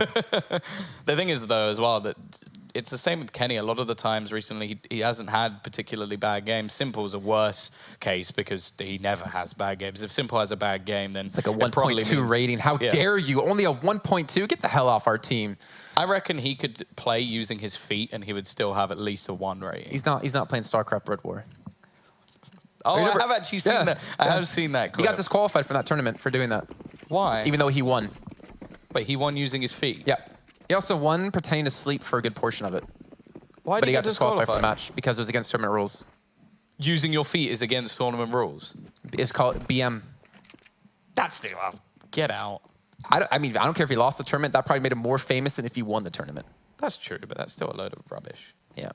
The thing is, though, as well, that it's the same with Kenny. A lot of the times recently, he hasn't had particularly bad games. Simple's a worse case because he never has bad games. If Simple has a bad game, then it's like a 1.2 rating. How dare you? Only a 1.2? Get the hell off our team. I reckon he could play using his feet, and he would still have at least a 1 rating. He's not playing StarCraft Red War. Oh, I have actually seen that. I have seen that clip. He got disqualified from that tournament for doing that. Why? Even though he won. Wait, he won using his feet? Yeah. He also won pretending to sleep for a good portion of it. Why but did he got disqualified from the match because it was against tournament rules. Using your feet is against tournament rules? It's called BM. That's the... get out. I mean, I don't care if he lost the tournament. That probably made him more famous than if he won the tournament. That's true, but that's still a load of rubbish. Yeah.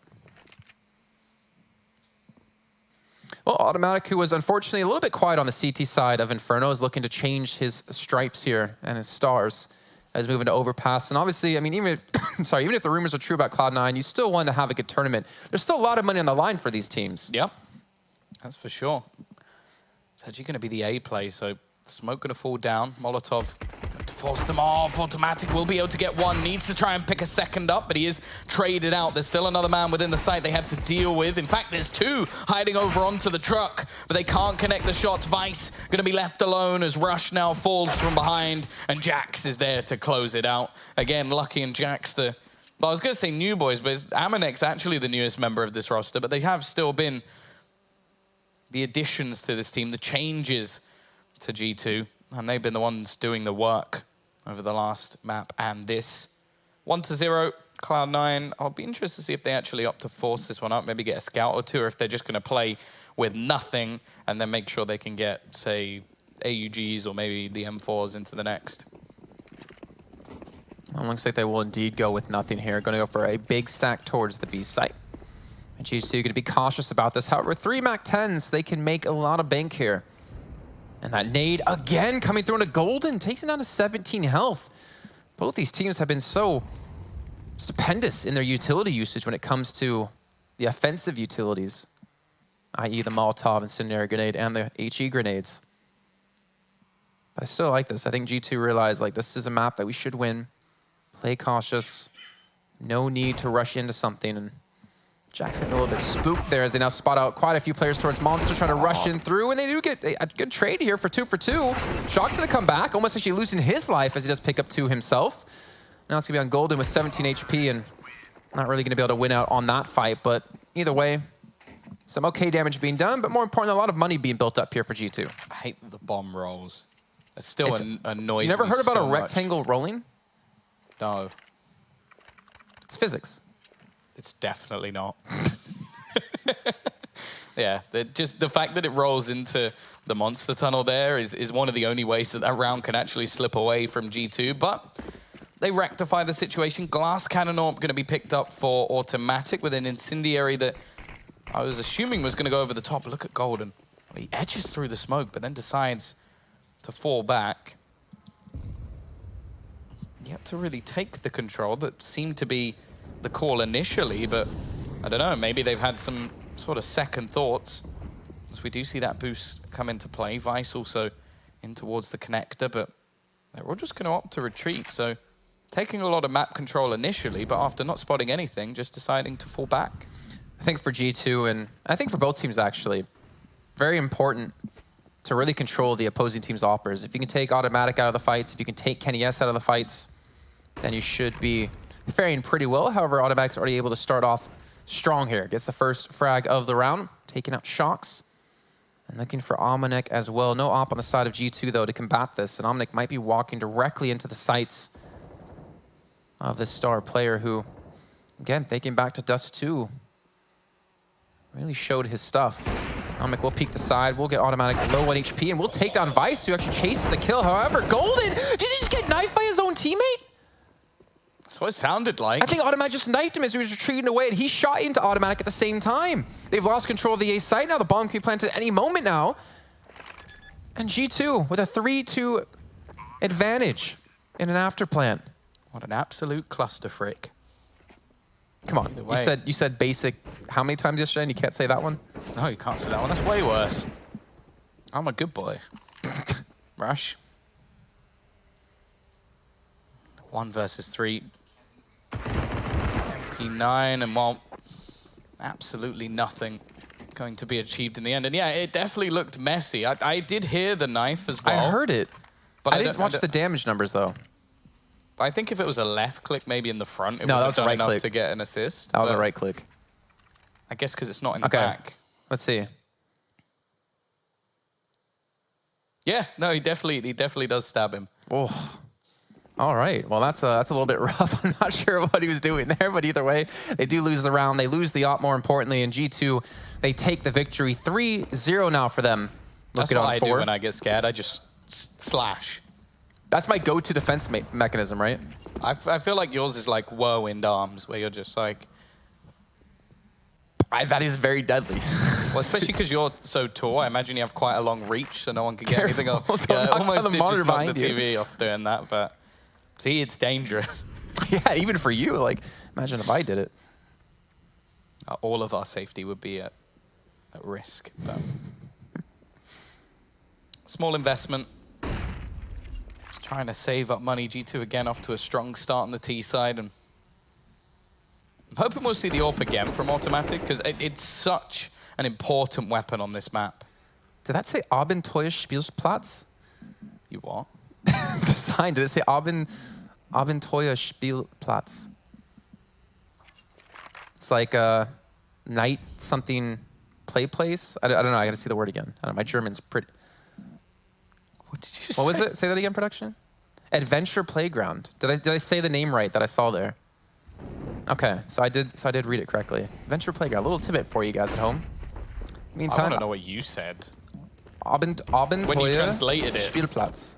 Well, Automatic, who was unfortunately a little bit quiet on the CT side of Inferno, is looking to change his stripes here and his stars as moving to Overpass. And obviously, I mean, even if, even if the rumors are true about Cloud9, you still want to have a good tournament. There's still a lot of money on the line for these teams. Yep, that's for sure. It's actually going to be the A play, so smoke going to fall down. Molotov to force them off. Automatic will be able to get one. Needs to try and pick a second up, but he is traded out. There's still another man within the site they have to deal with. In fact, there's 2 hiding over onto the truck, but they can't connect the shots. Vice going to be left alone as Rush now falls from behind, and Jax is there to close it out. Again, Lucky and Jax, well, I was going to say new boys, but Amonek's actually the newest member of this roster, but they have still been the additions to this team, the changes to G2, and they've been the ones doing the work over the last map and this. 1-0, Cloud9. I'll be interested to see if they actually opt to force this one up, maybe get a scout or 2, or if they're just going to play with nothing and then make sure they can get, say, AUGs or maybe the M4s into the next. Well, looks like they will indeed go with nothing here. Going to go for a big stack towards the B site. And G2 going to be cautious about this. However, 3 MAC-10s, they can make a lot of bank here. And that nade again coming through into Golden, takes him down to 17 health. Both these teams have been so stupendous in their utility usage when it comes to the offensive utilities, i.e. the Molotov incendiary grenade and the HE grenades. But I still like this. I think G2 realized like this is a map that we should win. Play cautious. No need to rush into something. And Jackson a little bit spooked there as they now spot out quite a few players towards Monster trying to rush in through, and they do get a good trade here for 2 for 2. Shock's gonna come back, almost actually losing his life as he does pick up 2 himself. Now it's gonna be on Golden with 17 HP and not really gonna be able to win out on that fight, but either way, some okay damage being done, but more importantly, a lot of money being built up here for G2. I hate the bomb rolls. It still annoys me. You never heard about so a rectangle rolling? No. It's physics. It's definitely not. Yeah, just the fact that it rolls into the monster tunnel there is one of the only ways that round can actually slip away from G2, but they rectify the situation. Glass Cannon Orb going to be picked up for Automatic with an incendiary that I was assuming was going to go over the top. Look at Golden. He edges through the smoke, but then decides to fall back. Yet to really take the control that seemed to be the call initially, but I don't know, maybe they've had some sort of second thoughts. As we do see that boost come into play. Vice also in towards the connector, but they're all just going to opt to retreat. So taking a lot of map control initially, but after not spotting anything, just deciding to fall back. I think for G2, and I think for both teams actually, very important to really control the opposing team's offers. If you can take Automatic out of the fights, if you can take Kenny S out of the fights, then you should be faring pretty well. However, Automatic's already able to start off strong here. Gets the first frag of the round, taking out Shocks. And looking for Amanek as well. No op on the side of G2 though to combat this. And Amanek might be walking directly into the sights of this star player who, again, thinking back to Dust 2, really showed his stuff. Amanek will peek the side. We'll get Automatic low 1 HP and we'll take down Vice, who actually chases the kill. However, Golden, did he just get knifed by his own teammate? That's what it sounded like. I think Automatic just knifed him as he was retreating away, and he shot into Automatic at the same time. They've lost control of the A site now. The bomb can be planted at any moment now. And G2 with a 3-2 advantage in an afterplant. What an absolute cluster frick. Come on, you said basic how many times yesterday and you can't say that one? No, you can't say that one. That's way worse. I'm a good boy. Rush. 1 versus 3. P9, and well, absolutely nothing going to be achieved in the end. And yeah, it definitely looked messy. I did hear the knife as well. I heard it. But I didn't watch the damage numbers, though. I think if it was a left click, maybe in the front, it No, would that have was a done right enough click. to get an assist. That was a right click. I guess because it's not in the Okay. back. Let's see. Yeah, no, he definitely does stab him. Oh. All right. Well, that's a little bit rough. I'm not sure what he was doing there, but either way, they do lose the round. They lose the op, more importantly, and G2, they take the victory. 3-0 now for them. That's what I do when I get scared. I just slash. That's my go-to defense mechanism, right? I feel like yours is like whirlwind arms, where you're just like... That is very deadly. Well, especially because you're so tall. I imagine you have quite a long reach, so no one can get anything off. Yeah, almost did just knock the you. TV off doing that, but... See, it's dangerous. Yeah, even for you. Like, imagine if I did it. All of our safety would be at risk. But small investment. Just trying to save up money. G2 again off to a strong start on the T side. And I'm hoping we'll see the AWP again from Automatic, because it's such an important weapon on this map. Did that say Abenteuer Spielplatz? You what? The sign, did it say Abenteuer Spielplatz? It's like a night something play place. I don't know, I gotta see the word again. I don't know, my German's pretty... What did you say? What was it? Say that again, production? Adventure Playground. Did I say the name right that I saw there? Okay, so I did read it correctly. Adventure Playground, a little tidbit for you guys at home. Meantime, I want to know what you said. Abenteuer When you translated it. Spielplatz.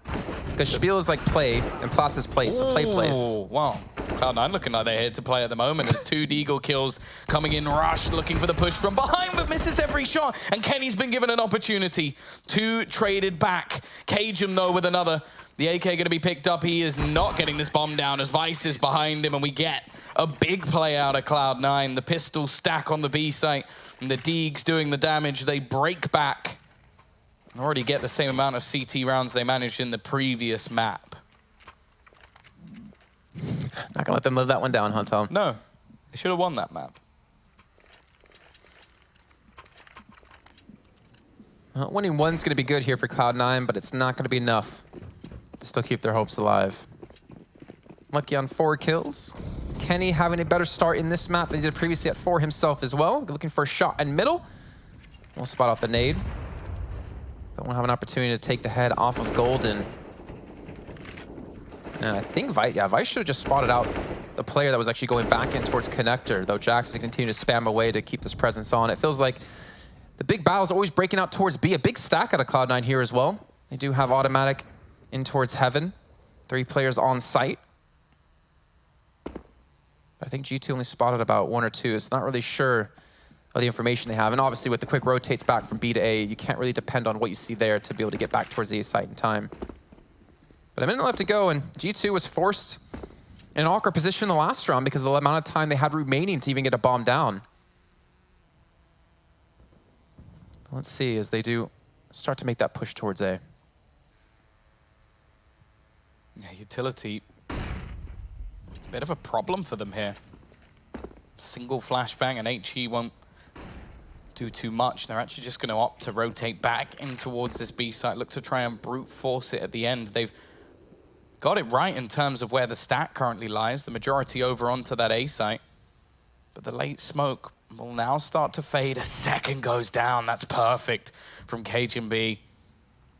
Because Spiel is like play, and Platz is place, so play place. Oh, wow. Cloud9 looking like they're here to play at the moment as 2 Deagle kills coming in rushed, looking for the push from behind, but misses every shot. And Kenny's been given an opportunity. 2 traded back. Cajun, though, with another. The AK going to be picked up. He is not getting this bomb down as Vice is behind him, and we get a big play out of Cloud9. The pistol stack on the B site, and the Deags doing the damage. They break back and already get the same amount of CT rounds they managed in the previous map. Not gonna let them live that one down, huh, Tom? No, they should have won that map. Winning one's gonna be good here for Cloud9, but it's not gonna be enough to still keep their hopes alive. Lucky on 4 kills. Kenny having a better start in this map than he did previously at 4 himself as well. Looking for a shot in middle. We'll spot off the nade. Don't have an opportunity to take the head off of Golden. And I think Vice should have just spotted out the player that was actually going back in towards Connector, though Jackson continued to spam away to keep this presence on. It feels like the big battle's always breaking out towards B. A big stack out of Cloud9 here as well. They do have Automatic in towards Heaven. 3 players on site. But I think G2 only spotted about 1 or 2. It's not really sure of the information they have. And obviously with the quick rotates back from B to A, you can't really depend on what you see there to be able to get back towards the A site in time. But a minute left to go, and G2 was forced in an awkward position in the last round because of the amount of time they had remaining to even get a bomb down. Let's see as they do start to make that push towards A. Yeah, utility. Bit of a problem for them here. Single flashbang and HE won't do too much. They're actually just going to opt to rotate back in towards this B site, look to try and brute force it at the end. They've got it right in terms of where the stack currently lies, the majority over onto that A site. But the late smoke will now start to fade. A second goes down. That's perfect from Cajun B.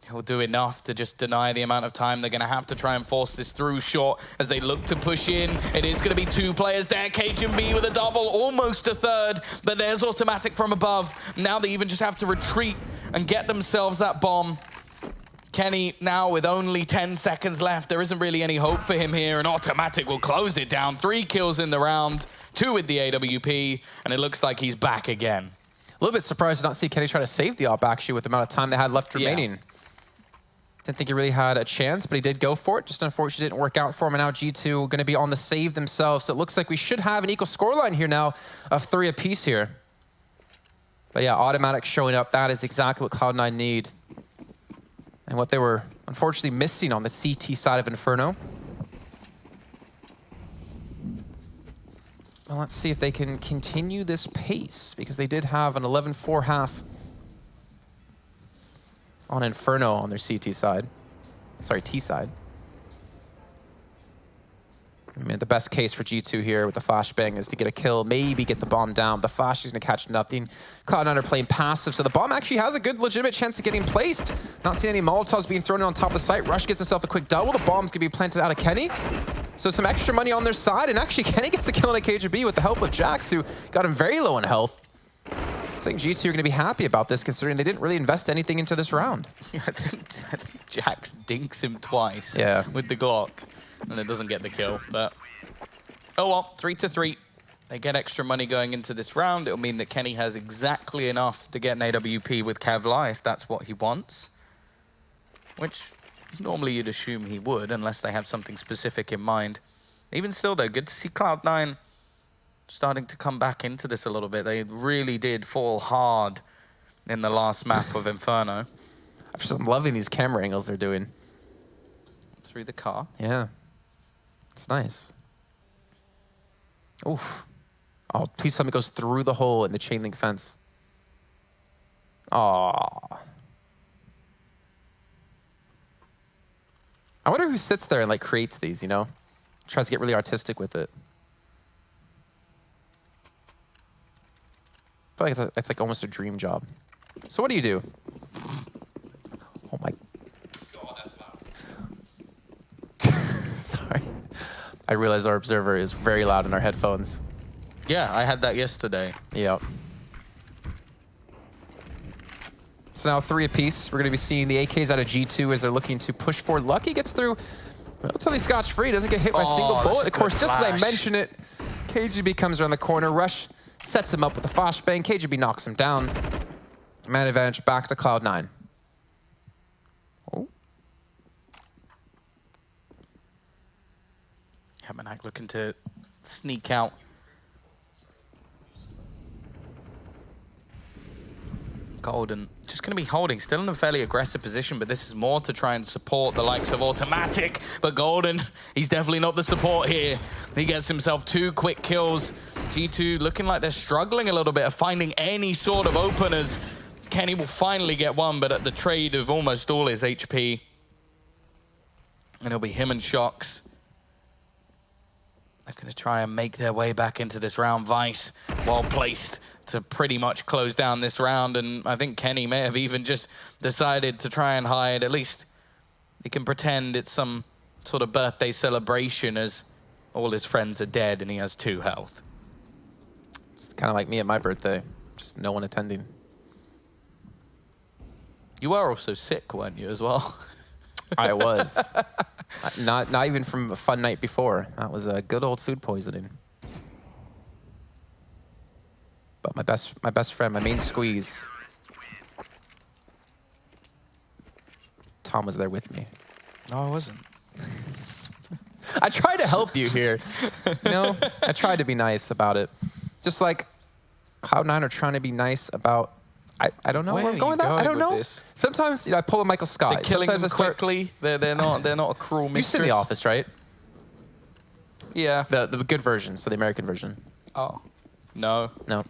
He'll do enough to just deny the amount of time they're going to have to try and force this through short as they look to push in. It is going to be 2 players there. Cajun B with a double, almost a third, but there's Automatic from above. Now they even just have to retreat and get themselves that bomb. Kenny now with only 10 seconds left. There isn't really any hope for him here, and Automatic will close it down. 3 kills in the round, 2 with the AWP, and it looks like he's back again. A little bit surprised to not see Kenny try to save the op actually with the amount of time they had left remaining. Didn't think he really had a chance, but he did go for it. Just unfortunately didn't work out for him, and now G2 going to be on the save themselves. So it looks like we should have an equal scoreline here now of 3 apiece here. But yeah, Automatic showing up. That is exactly what Cloud9 need. And what they were unfortunately missing on the CT side of Inferno. Well, let's see if they can continue this pace, because they did have an 11-4 half on Inferno on their CT side. Sorry, T side. I mean, the best case for G2 here with the flashbang is to get a kill, maybe get the bomb down. The flash is going to catch nothing. Cloud9 are playing passive, so the bomb actually has a good legitimate chance of getting placed. Not seeing any Molotovs being thrown in on top of the site. Rush gets himself a quick double. The bomb's going to be planted out of Kenny. So some extra money on their side, and actually Kenny gets the kill on a KGB with the help of Jax, who got him very low in health. I think G2 are going to be happy about this, considering they didn't really invest anything into this round. I think Jax dinks him twice with the Glock, and it doesn't get the kill. But oh well, 3-3. They get extra money going into this round. It'll mean that Kenny has exactly enough to get an AWP with Kevlar if that's what he wants, which normally you'd assume he would, unless they have something specific in mind. Even still, though, good to see Cloud9 starting to come back into this a little bit. They really did fall hard in the last map of Inferno. I'm loving these camera angles they're doing. Through the car. Yeah. It's nice. Oof. Oh, please tell me it goes through the hole in the chain link fence. Aww. I wonder who sits there and like creates these, you know? Tries to get really artistic with it. I feel like it's like almost a dream job. So what do you do? Oh my God, that's loud. Sorry. I realize our observer is very loud in our headphones. Yeah, I had that yesterday. Yep. So now 3 apiece. We're going to be seeing the AKs out of G2 as they're looking to push forward. Lucky gets through relatively scotch-free. Doesn't get hit by a single bullet. Of course, just as I mentioned it, KGB comes around the corner. Rush sets him up with a flashbang. KGB knocks him down. Man advantage back to Cloud9. Oh. Hemanak looking to sneak out. Golden just going to be holding, still in a fairly aggressive position, but this is more to try and support the likes of Automatic. But Golden, he's definitely not the support here. He gets himself 2 quick kills. G2 looking like they're struggling a little bit of finding any sort of openers. Kenny will finally get one, but at the trade of almost all his HP. And it'll be him and Shox. They're going to try and make their way back into this round. Vice, well placed to pretty much close down this round, and I think Kenny may have even just decided to try and hide. At least he can pretend it's some sort of birthday celebration as all his friends are dead and he has 2 health. It's kind of like me at my birthday, just no one attending. You were also sick, weren't you, as well? I was. Not even from a fun night before. That was a good old food poisoning. But my best friend, my main squeeze, Tom was there with me. No, I wasn't. I tried to help you here. You know, I tried to be nice about it. Just like Cloud9 are trying to be nice about, I don't know where I'm going with that. I don't know. This? Sometimes, you know, I pull a Michael Scott. They're killing them quickly. They're not a cruel mistress. You've seen The Office, right? Yeah. The good versions, for the American version. Oh. No. No.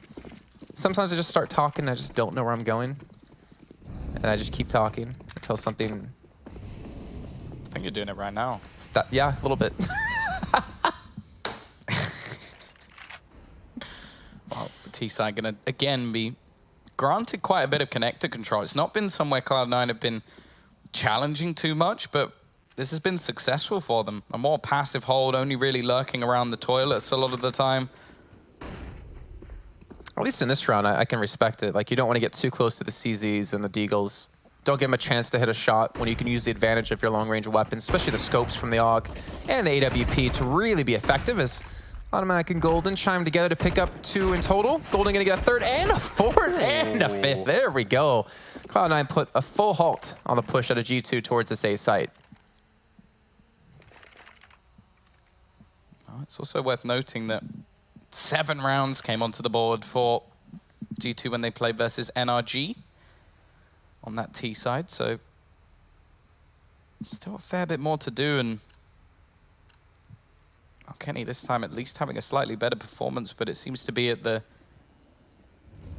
Sometimes I just start talking and I just don't know where I'm going. And I just keep talking until something... I think you're doing it right now. Yeah, a little bit. Well, the T-side going to, again, be granted quite a bit of connector control. It's not been somewhere Cloud9 have been challenging too much, but this has been successful for them. A more passive hold, only really lurking around the toilets a lot of the time. At least in this round, I can respect it. Like, you don't want to get too close to the CZs and the Deagles. Don't give them a chance to hit a shot when you can use the advantage of your long-range weapons, especially the scopes from the AUG and the AWP to really be effective as Automatic and Golden chime together to pick up 2 in total. Golden going to get a 3rd and a 4th and a 5th. There we go. Cloud9 put a full halt on the push out of G2 towards this A site. It's also worth noting that 7 rounds came onto the board for G2 when they played versus NRG on that T side, so still a fair bit more to do, and Oh, Kenny this time at least having a slightly better performance, but it seems to be at the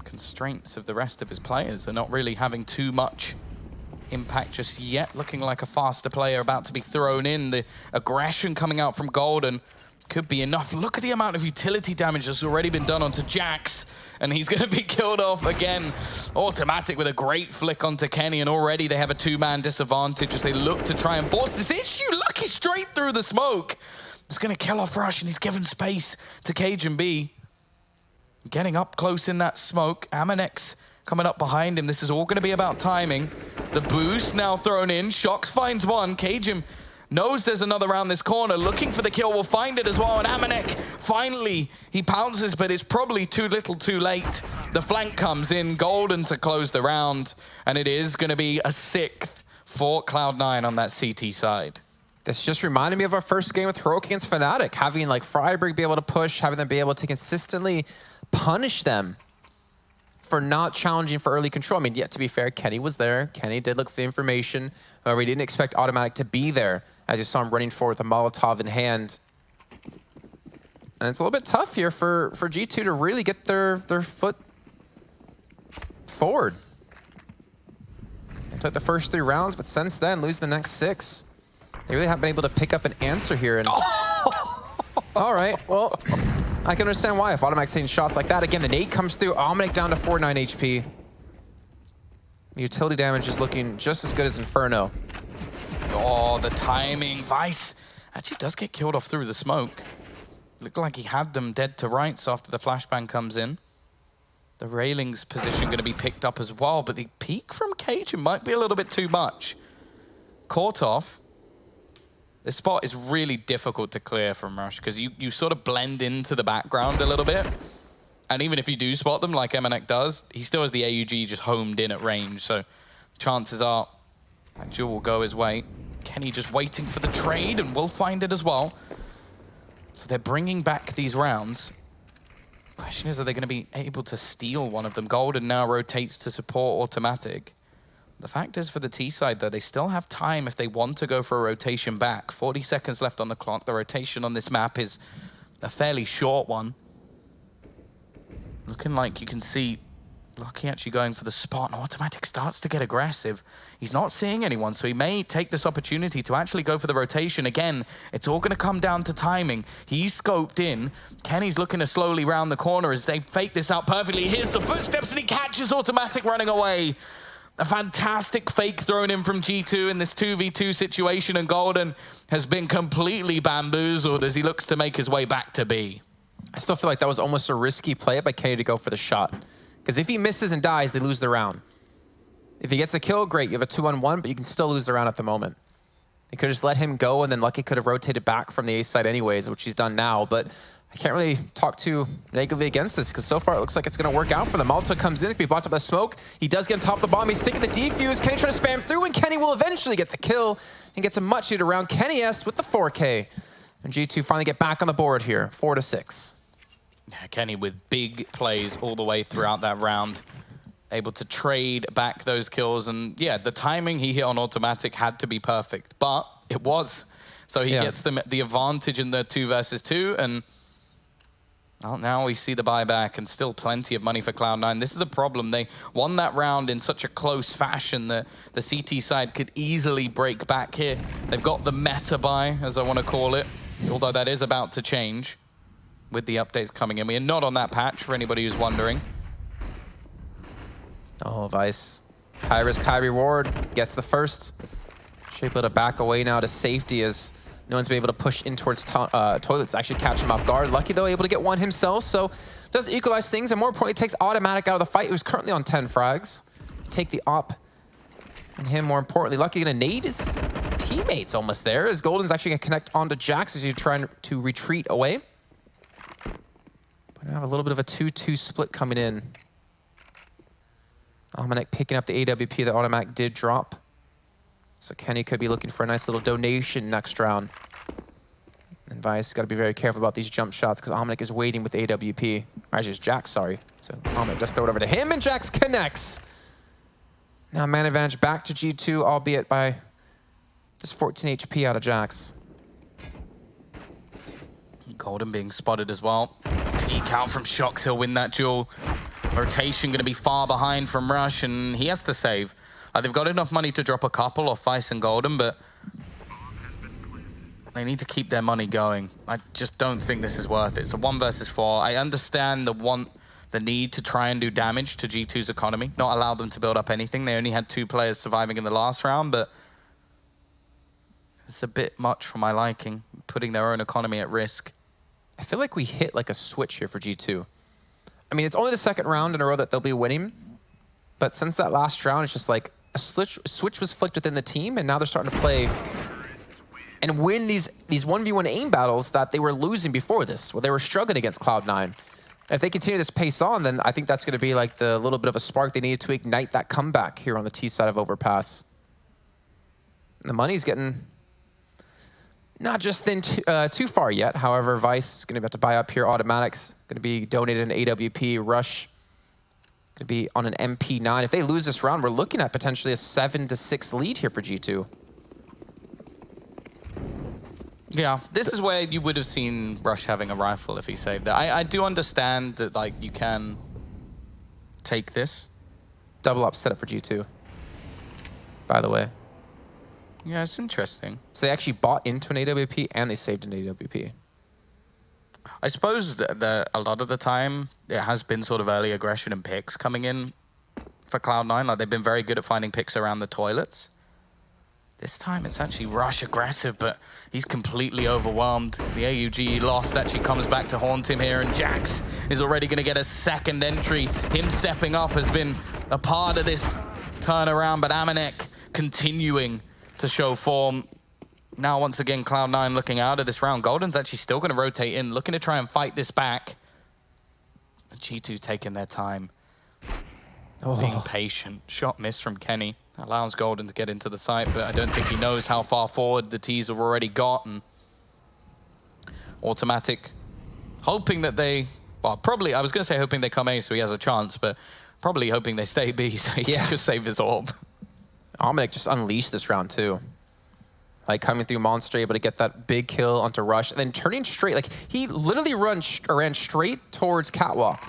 constraints of the rest of his players. They're not really having too much impact just yet. Looking like a faster player about to be thrown in. The aggression coming out from Golden could be enough. Look at the amount of utility damage that's already been done onto Jax. And he's going to be killed off again. Automatic with a great flick onto Kenny, and already they have a two-man disadvantage as they look to try and force this issue. Lucky straight through the smoke. It's going to kill off Rush, and he's given space to Cajun B. Getting up close in that smoke. Amanex coming up behind him. This is all going to be about timing. The boost now thrown in. Shox finds one. Cajun knows there's another round this corner, looking for the kill, will find it as well, and Amanek, finally, he pounces, but it's probably too little too late. The flank comes in, Golden to close the round, and it is going to be a 6th for Cloud9 on that CT side. This just reminded me of our first game with Heroic against Fnatic, having like Freiburg be able to push, having them be able to consistently punish them for not challenging for early control. I mean, yet to be fair, Kenny was there. Kenny did look for the information. However, we didn't expect Automatic to be there, as you saw him running forward with a Molotov in hand. And it's a little bit tough here for G2 to really get their foot forward. They took the first 3 rounds, but since then, lose the next 6. They really haven't been able to pick up an answer here. And all right, well, I can understand why if Automatic's taking shots like that. Again, the nade comes through. Automatic down to 49 HP. The utility damage is looking just as good as Inferno. Oh, the timing. Vice actually does get killed off through the smoke. Looked like he had them dead to rights after the flashbang comes in. The railings position going to be picked up as well, but the peek from Cajun might be a little bit too much. Caught off. This spot is really difficult to clear from Rush because you sort of blend into the background a little bit. And even if you do spot them like Emanek does, he still has the AUG just homed in at range. So chances are that duel will go his way. Kenny just waiting for the trade, and we'll find it as well. So they're bringing back these rounds. Question is, are they going to be able to steal one of them? Golden now rotates to support Automatic. The fact is, for the T side, though, they still have time if they want to go for a rotation back. 40 seconds left on the clock. The rotation on this map is a fairly short one. Looking like you can see Lucky actually going for the spot, and Automatic starts to get aggressive. He's not seeing anyone, so he may take this opportunity to actually go for the rotation. Again, it's all going to come down to timing. He's scoped in. Kenny's looking to slowly round the corner as they fake this out perfectly. Here's the footsteps, and he catches Automatic running away. A fantastic fake thrown in from G2 in this 2v2 situation, and Golden has been completely bamboozled as he looks to make his way back to B. I still feel like that was almost a risky play by Kenny to go for the shot. Because if he misses and dies, they lose the round. If he gets the kill, great. You have a 2-on-1, but you can still lose the round at the moment. You could just let him go, and then Lucky could have rotated back from the A side anyways, which he's done now. But I can't really talk too negatively against this, because so far it looks like it's going to work out for them. Malta comes in, it can be blocked up by smoke. He does get on top of the bomb. He's sticking the defuse. Kenny trying to spam through, and Kenny will eventually get the kill and gets a much needed round. Kenny S with the 4K. And G2 finally get back on the board here, 4-6. Yeah, Kenny with big plays all the way throughout that round. Able to trade back those kills. And yeah, the timing he hit on Automatic had to be perfect, but it was. So he gets them the advantage in the 2 versus 2. And well, now we see the buyback and still plenty of money for Cloud9. This is the problem. They won that round in such a close fashion that the CT side could easily break back here. They've got the meta buy, as I want to call it, although that is about to change with the updates coming in. We are not on that patch, for anybody who's wondering. Oh, Vice. High risk, high reward. Gets the first. Should be able to back away now to safety as no one's been able to push in towards toilets, actually catch him off guard. Lucky, though, able to get one himself, so does equalize things, and more importantly, takes Automatic out of the fight, who's currently on 10 frags. Take the op, and him, more importantly, Lucky gonna nade his teammates almost there, as Golden's actually gonna connect onto Jax as he's trying to retreat away. But I have a little bit of a 2-2 split coming in. Automatic picking up the AWP that Automatic did drop. So Kenny could be looking for a nice little donation next round. And Vice got to be very careful about these jump shots because Automatic is waiting with AWP. Or actually, it's Jax, sorry. So Automatic just throw it over to him, and Jax connects. Now man advantage back to G2, albeit by just 14 HP out of Jax. Golden being spotted as well. Peek out from Shox, he'll win that duel. Rotation going to be far behind from Rush, and he has to save. They've got enough money to drop a couple off Vice and Golden, but they need to keep their money going. I just don't think this is worth it. It's a 1 versus 4. I understand the need to try and do damage to G2's economy, not allow them to build up anything. They only had 2 players surviving in the last round, but it's a bit much for my liking, putting their own economy at risk. I feel like we hit like a switch here for G2. I mean, it's only the 2nd round in a row that they'll be winning, but since that last round, it's just like a switch was flicked within the team, and now they're starting to play and win these 1v1 aim battles that they were losing before this, where they were struggling against Cloud9. If they continue this pace on, then I think that's going to be like the little bit of a spark they needed to ignite that comeback here on the T side of Overpass. And the money's getting not just too far yet. However, Vice is going to have to buy up here. Automatics going to be donated an AWP. Rush going to be on an MP9. If they lose this round, we're looking at potentially a 7-6 lead here for G2. Yeah, this is where you would have seen Rush having a rifle if he saved that. I do understand that, like, you can take this. Double up setup for G2, by the way. Yeah, it's interesting. So they actually bought into an AWP and they saved an AWP. I suppose that a lot of the time, it has been sort of early aggression and picks coming in for Cloud9. Like, they've been very good at finding picks around the toilets. This time it's actually Rush aggressive, but he's completely overwhelmed. The AUG lost actually comes back to haunt him here, and Jax is already going to get a 2nd entry. Him stepping up has been a part of this turnaround, but Amanek continuing to show form. Now, once again, Cloud9 looking out of this round. Golden's actually still going to rotate in, looking to try and fight this back. G2 taking their time, being patient. Shot missed from Kenny. Allows Golden to get into the site, but I don't think he knows how far forward the T's have already gotten. Automatic, hoping that they, well, probably, I was going to say hoping they come A so he has a chance, but probably hoping they stay B so he can just save his orb. Amanek just unleashed this round too. Like coming through Monster, able to get that big kill onto Rush, and then turning straight, like he literally ran straight towards Catwalk.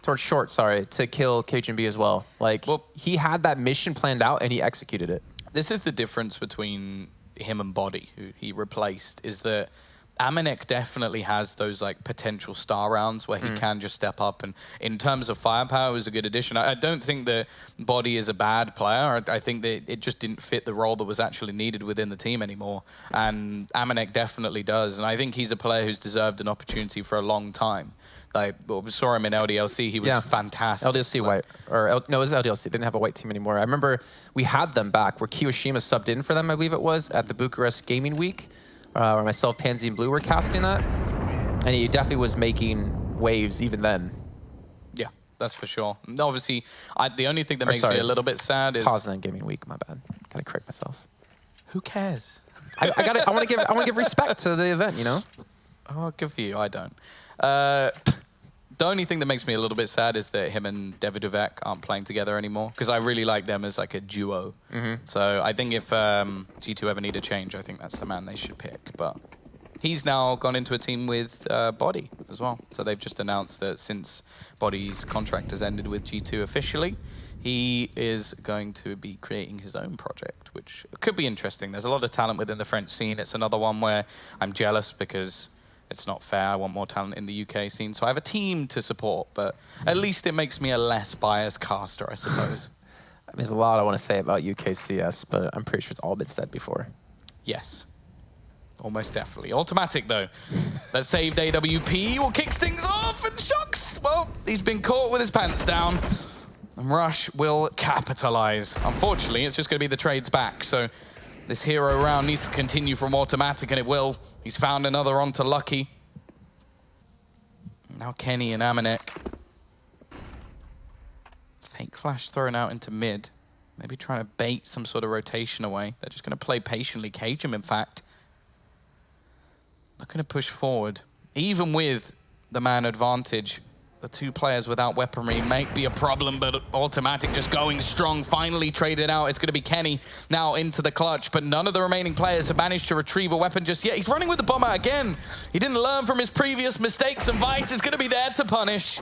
Towards short, sorry, to kill KGB as well. Like, well, he had that mission planned out and he executed it. This is the difference between him and Body, who he replaced, is that Amanek definitely has those like potential star rounds where he can just step up, and in terms of firepower, it was a good addition. I don't think that Body is a bad player. I think that it just didn't fit the role that was actually needed within the team anymore, and Amanek definitely does, and I think he's a player who's deserved an opportunity for a long time. Like, we saw him in LDLC, he was fantastic. LDLC white, no, it was LDLC, they didn't have a white team anymore. I remember we had them back, where Kiyoshima subbed in for them, I believe it was, at the Bucharest Gaming Week, where myself, Pansy, and Blue were casting that. And he definitely was making waves even then. Yeah, that's for sure. Obviously, the only thing that makes me a little bit sad is... Poznan Gaming Week, my bad. Gotta correct myself. Who cares? I want to give respect to the event, you know? Oh, good for you. I don't. The only thing that makes me a little bit sad is that him and Davidovec aren't playing together anymore, because I really like them as like a duo. So I think if G2 ever need a change, I think that's the man they should pick. But he's now gone into a team with Body as well. So they've just announced that since Body's contract has ended with G2 officially, he is going to be creating his own project, which could be interesting. There's a lot of talent within the French scene. It's another one where I'm jealous because it's not fair. I want more talent in the UK scene. So I have a team to support, but at least it makes me a less biased caster, I suppose. There's a lot I want to say about UKCS, but I'm pretty sure it's all been said before. Yes. Almost definitely. Automatic, though. That saved AWP will kick things off, and Shox, well, he's been caught with his pants down. And Rush will capitalize. Unfortunately, it's just going to be the trades back, so this hero round needs to continue from Automatic, and it will. He's found another onto Lucky. Now Kenny and Amanek. Fake flash thrown out into mid. Maybe trying to bait some sort of rotation away. They're just going to play patiently. Cage him, in fact. Not going to push forward. Even with the man advantage, The two players without weaponry might be a problem, but Automatic just going strong, finally traded out. It's going to be Kenny now into the clutch, but none of the remaining players have managed to retrieve a weapon just yet. He's running with the bomber again. He didn't learn from his previous mistakes, and Vice is going to be there to punish.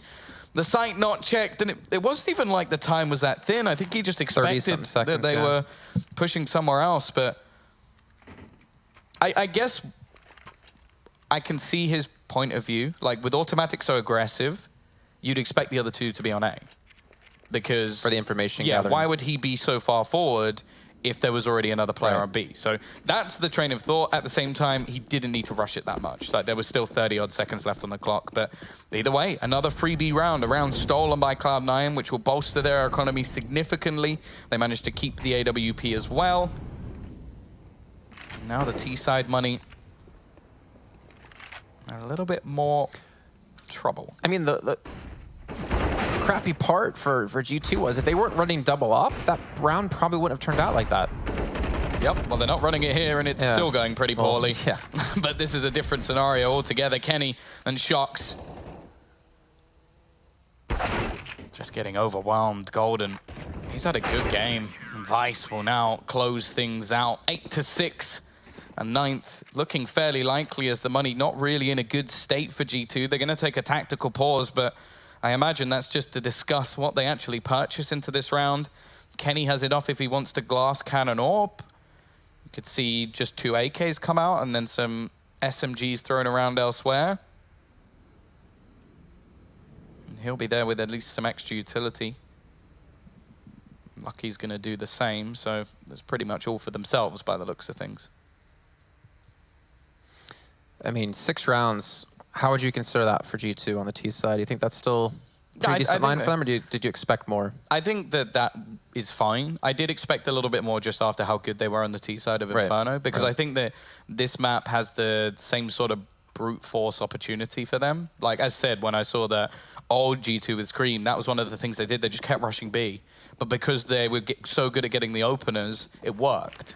The sight not checked, and it wasn't even like the time was that thin. I think he just expected that they were pushing somewhere else, but I guess I can see his point of view. Like, with Automatic so aggressive, you'd expect the other two to be on A. Because... For the information gathering. Why would he be so far forward if there was already another player on B? So that's the train of thought. At the same time, he didn't need to rush it that much. Like, there was still 30-odd seconds left on the clock. But either way, another freebie round. A round stolen by Cloud9, which will bolster their economy significantly. They managed to keep the AWP as well. Now the T-side money... a little bit more trouble. I mean, the crappy part for G2 was if they weren't running double up, that round probably wouldn't have turned out like that. Yep, well, they're not running it here, and it's still going pretty poorly. Well, but this is a different scenario altogether. Kenny and Shox just getting overwhelmed. Golden, he's had a good game. And Vice will now close things out. 8-6. And 9th, looking fairly likely as the money not really in a good state for G2. They're going to take a tactical pause, but I imagine that's just to discuss what they actually purchase into this round. Kenny has it off if he wants to glass cannon AWP. You could see just 2 AKs come out and then some SMGs thrown around elsewhere. And he'll be there with at least some extra utility. Lucky's going to do the same, so that's pretty much all for themselves by the looks of things. I mean, 6 rounds, how would you consider that for G2 on the T side? Do you think that's still a pretty decent line for them, or did you expect more? I think that is fine. I did expect a little bit more just after how good they were on the T side of Inferno, because I think that this map has the same sort of brute force opportunity for them. Like I said, when I saw that old G2 with Scream, that was one of the things they did. They just kept rushing B. But because they were so good at getting the openers, it worked.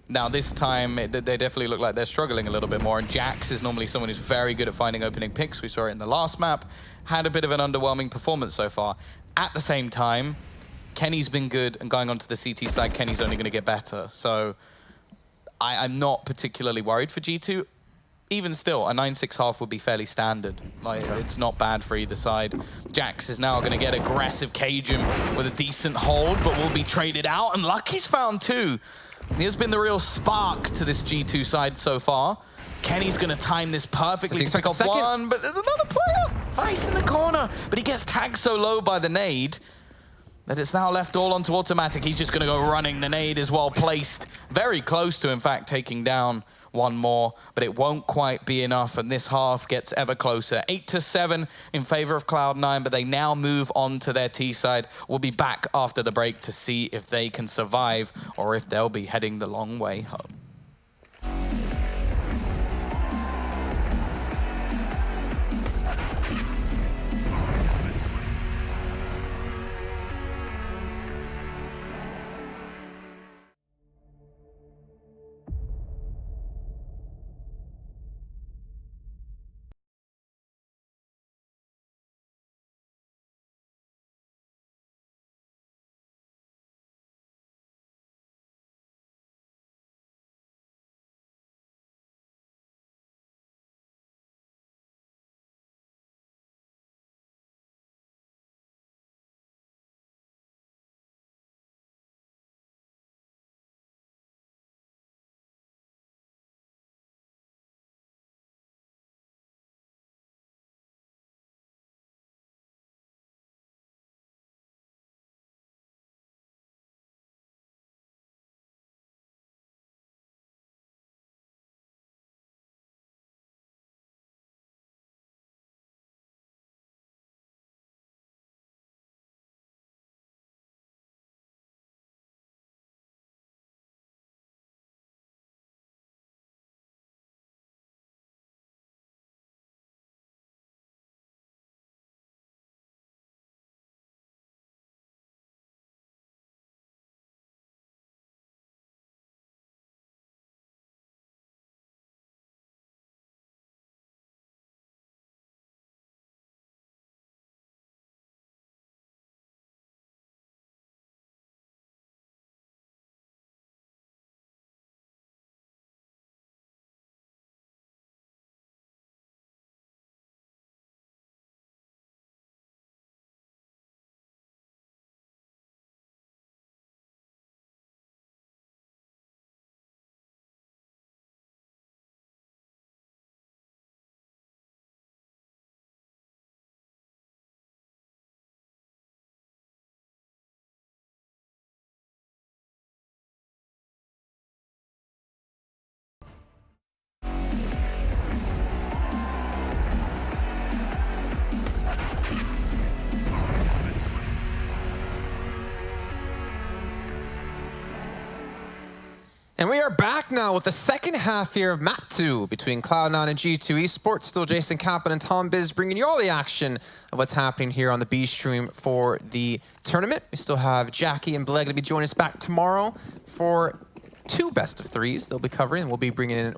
Now, this time, they definitely look like they're struggling a little bit more, and Jax is normally someone who's very good at finding opening picks. We saw it in the last map. Had a bit of an underwhelming performance so far. At the same time, Kenny's been good, and going on to the CT side, Kenny's only going to get better. So I'm not particularly worried for G2. Even still, a 9-6 half would be fairly standard. Like, it's not bad for either side. Jax is now going to get aggressive, cage him with a decent hold, but will be traded out, and Lucky's found 2. He has been the real spark to this G2 side so far. Kenny's going to time this perfectly to pick up 1, but there's another player. Vice in the corner, but he gets tagged so low by the nade that it's now left all onto Automatic. He's just going to go running. The nade is well placed. Very close to, in fact, taking down one more, but it won't quite be enough, and this half gets ever closer. 8-7 in favor of Cloud9, but they now move on to their T side. We'll be back after the break to see if they can survive or if they'll be heading the long way home. And we are back now with the second half here of Map 2 between Cloud9 and G2 Esports. Still Jason Kaplan and Tom Biz bringing you all the action of what's happening here on the B stream for the tournament. We still have Jackie and Blake going to be joining us back tomorrow for 2 best of 3s they'll be covering, and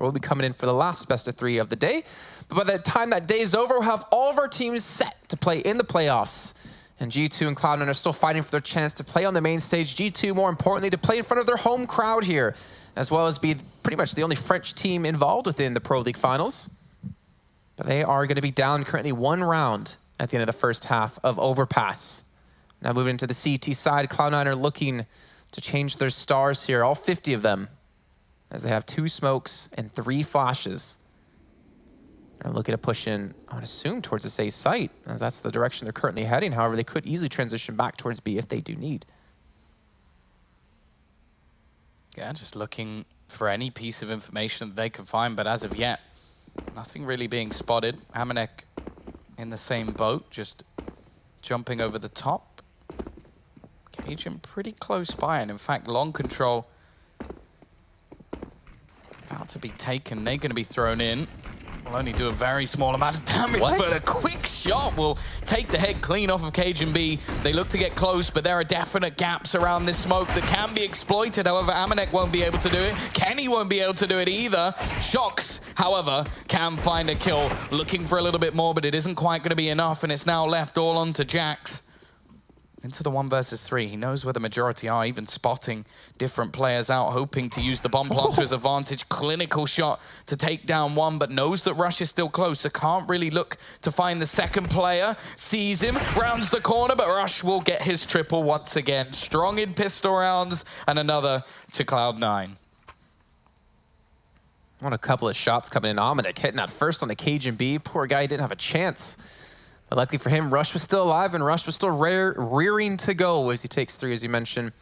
we'll be coming in for the last best of 3 of the day. But by the time that day is over, we'll have all of our teams set to play in the playoffs. And G2 and Cloud9 are still fighting for their chance to play on the main stage. G2, more importantly, to play in front of their home crowd here, as well as be pretty much the only French team involved within the Pro League finals. But they are going to be down currently 1 round at the end of the first half of Overpass. Now moving into the CT side, Cloud9 are looking to change their stars here, all 50 of them, as they have 2 smokes and 3 flashes. They're looking to push in, I would assume, towards this A site, as that's the direction they're currently heading. However, they could easily transition back towards B if they do need. Yeah, just looking for any piece of information that they can find, but as of yet, nothing really being spotted. Amanek in the same boat, just jumping over the top. Cajun pretty close by, and in fact, long control about to be taken. They're going to be thrown in. Will only do a very small amount of damage, but a quick shot will take the head clean off of Cajun B. They look to get close, but there are definite gaps around this smoke that can be exploited. However, Amanek won't be able to do it. Kenny won't be able to do it either. Shox, however, can find a kill. Looking for a little bit more, but it isn't quite going to be enough, and it's now left all on to Jax. Into the 1 versus 3. He knows where the majority are, even spotting different players out, hoping to use the bomb plant to his advantage. Clinical shot to take down 1, but knows that Rush is still close, so can't really look to find the second player. Sees him, rounds the corner, but Rush will get his triple once again. Strong in pistol rounds, and another to Cloud9. What a couple of shots coming in. Amanek hitting that first on the Cajun B. Poor guy didn't have a chance. But luckily for him, Rush was still alive, and Rush was still rearing to go as he takes 3, as you mentioned.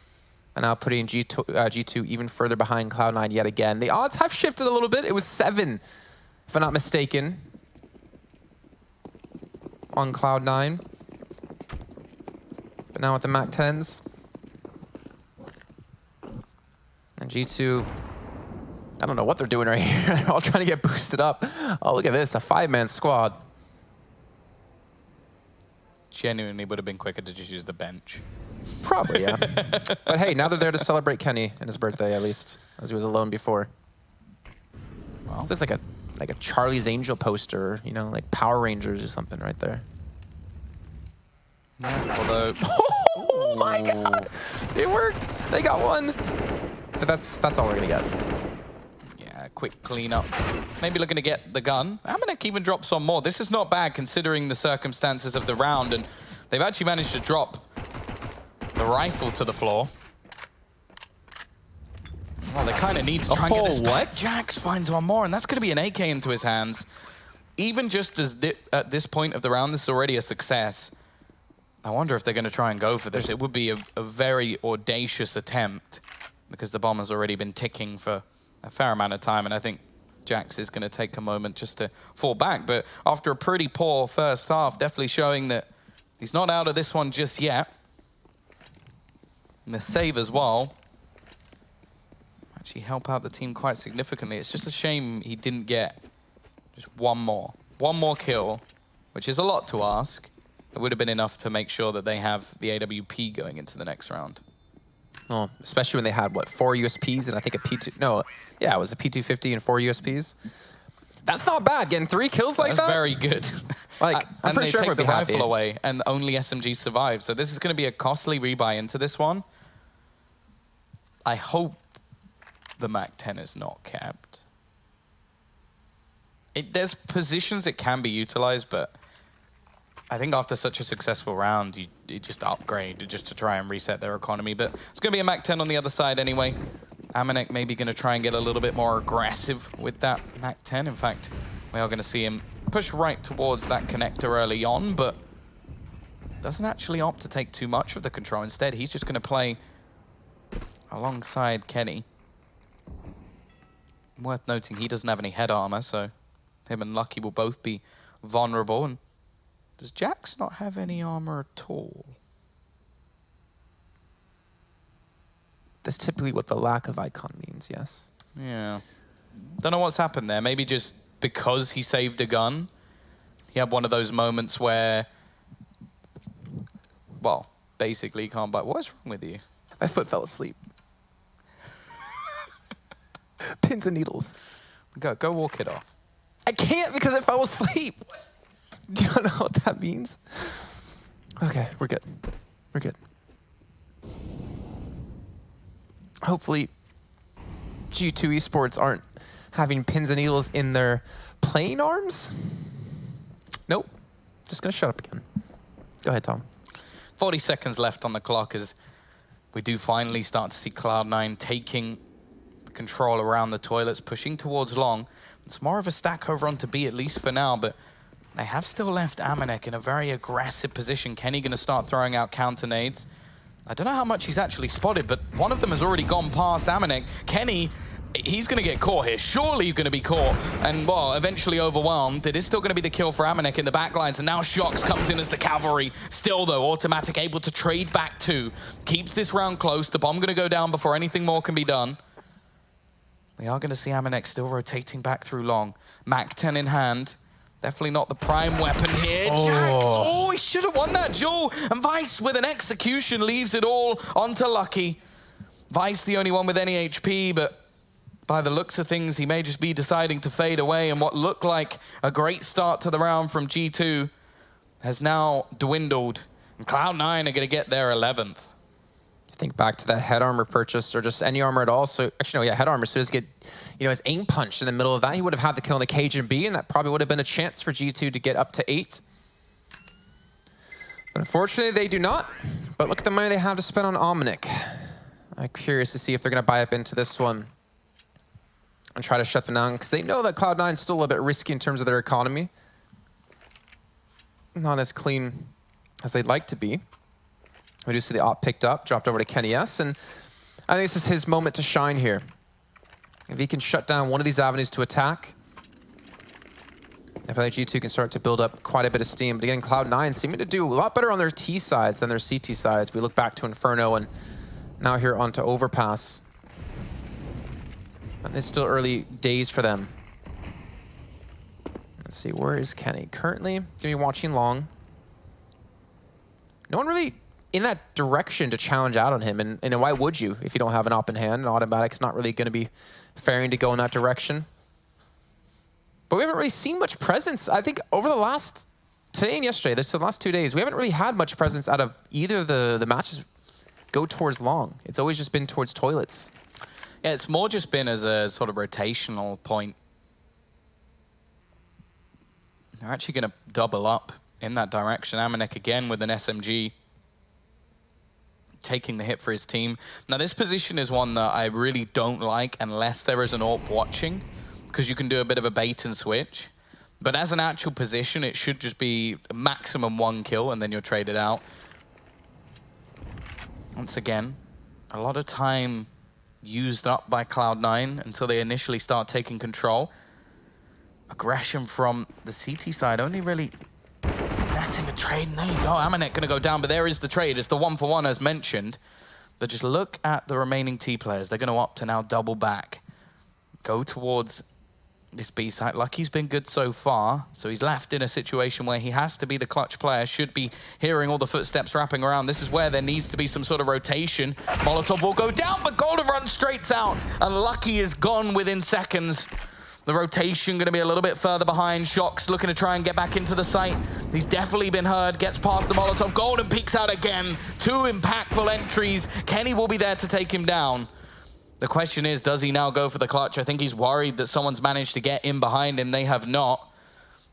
And now putting G2 even further behind Cloud9 yet again. The odds have shifted a little bit. It was 7, if I'm not mistaken, on Cloud9. But now with the Mac 10s. And G2, I don't know what they're doing right here. They're all trying to get boosted up. Oh, look at this, a 5-man squad. Genuinely would have been quicker to just use the bench. Probably, yeah. But hey, now they're there to celebrate Kenny and his birthday, at least, as he was alone before. Well, this looks like a Charlie's Angel poster, you know, like Power Rangers or something right there. Yeah, although... Oh my God! It worked! They got 1! But that's all we're gonna get. Yeah, quick cleanup. Maybe looking to get the gun. Amanek even drops on more. This is not bad considering the circumstances of the round, and they've actually managed to drop the rifle to the floor. Well, they kind of need to try and get this back. Jax finds 1 more, and that's going to be an AK into his hands. Even just as at this point of the round, this is already a success. I wonder if they're going to try and go for this. It would be a very audacious attempt because the bomb has already been ticking for a fair amount of time, and I think Jax is going to take a moment just to fall back. But after a pretty poor first half, definitely showing that he's not out of this one just yet. And the save as well actually help out the team quite significantly. It's just a shame he didn't get just 1 more. 1 more kill, which is a lot to ask. It would have been enough to make sure that they have the AWP going into the next round. Well, especially when they had, what, 4 USPs and I think a P2... No, yeah, it was a P250 and 4 USPs. That's not bad, getting 3 kills like that. That's very good. Like, I'm pretty sure they take the happy. rifle away, and only SMG survives. So this is going to be a costly rebuy into this one. I hope the Mac 10 is not kept. There's positions it can be utilized, but I think after such a successful round, you just upgrade just to try and reset their economy. But it's going to be a Mac 10 on the other side anyway. Amanek maybe going to try and get a little bit more aggressive with that Mac 10. In fact, we are going to see him push right towards that connector early on, but doesn't actually opt to take too much of the control. Instead, he's just going to play alongside Kenny. Worth noting, he doesn't have any head armor, so him and Lucky will both be vulnerable. And does Jax not have any armor at all? That's typically what the lack of icon means, yes. Yeah. Don't know what's happened there. Maybe just because he saved a gun, he had one of those moments where, well, basically he can't buy. What's wrong with you? My foot fell asleep. Pins and needles. Go walk it off. I can't because I fell asleep. Do you not know what that means? Okay, we're good. We're good. Hopefully, G2 Esports aren't having pins and needles in their playing arms. Nope. Just gonna shut up again. Go ahead, Tom. 40 seconds left on the clock as we do finally start to see Cloud9 taking control around the toilets, pushing towards long. It's more of a stack over onto B, at least for now, but they have still left Amanek in a very aggressive position. Kenny going to start throwing out counter nades. I don't know how much he's actually spotted, but one of them has already gone past Amanek. Kenny, he's going to get caught here. Surely you're going to be caught and, well, eventually overwhelmed. It is still going to be the kill for Amanek in the backlines, and now Shox comes in as the cavalry. Still, though, Automatic able to trade back two. Keeps this round close. The bomb going to go down before anything more can be done. We are going to see Amanek still rotating back through long. Mac-10 in hand. Definitely not the prime weapon here. Oh. Jax, oh, he should have won that duel. And Vice with an execution leaves it all onto Lucky. Vice the only one with any HP, but by the looks of things, he may just be deciding to fade away. And what looked like a great start to the round from G2 has now dwindled. And Cloud9 are going to get their 11th. Think back to that head armor purchase, or just any armor at all. So actually, no, yeah, head armor. So he does get, his aim punch in the middle of that. He would have had the kill in the cage and B, and that probably would have been a chance for G2 to get up to 8. But unfortunately, they do not. But look at the money they have to spend on Omnic. I'm curious to see if they're going to buy up into this one and try to shut them down, because they know that Cloud9 is still a little bit risky in terms of their economy. Not as clean as they'd like to be. We do see the op picked up, dropped over to Kenny S, and I think this is his moment to shine here. If he can shut down one of these avenues to attack, I feel like G2 can start to build up quite a bit of steam. But again, Cloud9 seeming to do a lot better on their T sides than their CT sides. We look back to Inferno and now here onto Overpass. And it's still early days for them. Let's see, where is Kenny? Currently, gonna be watching long. No one really in that direction to challenge out on him. And why would you if you don't have an op in hand? An automatic's not really going to be faring to go in that direction. But we haven't really seen much presence. I think over the last, today and yesterday, the last 2 days, we haven't really had much presence out of either of the matches go towards long. It's always just been towards toilets. Yeah, it's more just been as a sort of rotational point. They're actually going to double up in that direction. Amanek again with an SMG. Taking the hit for his team. Now this position is one that I really don't like unless there is an AWP watching, because you can do a bit of a bait and switch. But as an actual position, it should just be maximum 1 kill and then you're traded out. Once again, a lot of time used up by Cloud9 until they initially start taking control. Aggression from the CT side only really netting a trade, and there you go. Amanek gonna go down, but there is the trade. It's the 1-for-1 as mentioned. But just look at the remaining T players. They're gonna opt to now double back. Go towards this B site. Lucky's been good so far, so he's left in a situation where he has to be the clutch player, should be hearing all the footsteps wrapping around. This is where there needs to be some sort of rotation. Molotov will go down, but Golden runs straight out, and Lucky is gone within seconds. The rotation going to be a little bit further behind. Shox looking to try and get back into the site. He's definitely been heard. Gets past the Molotov. Golden peeks out again. 2 impactful entries. Kenny will be there to take him down. The question is, does he now go for the clutch? I think he's worried that someone's managed to get in behind him. They have not.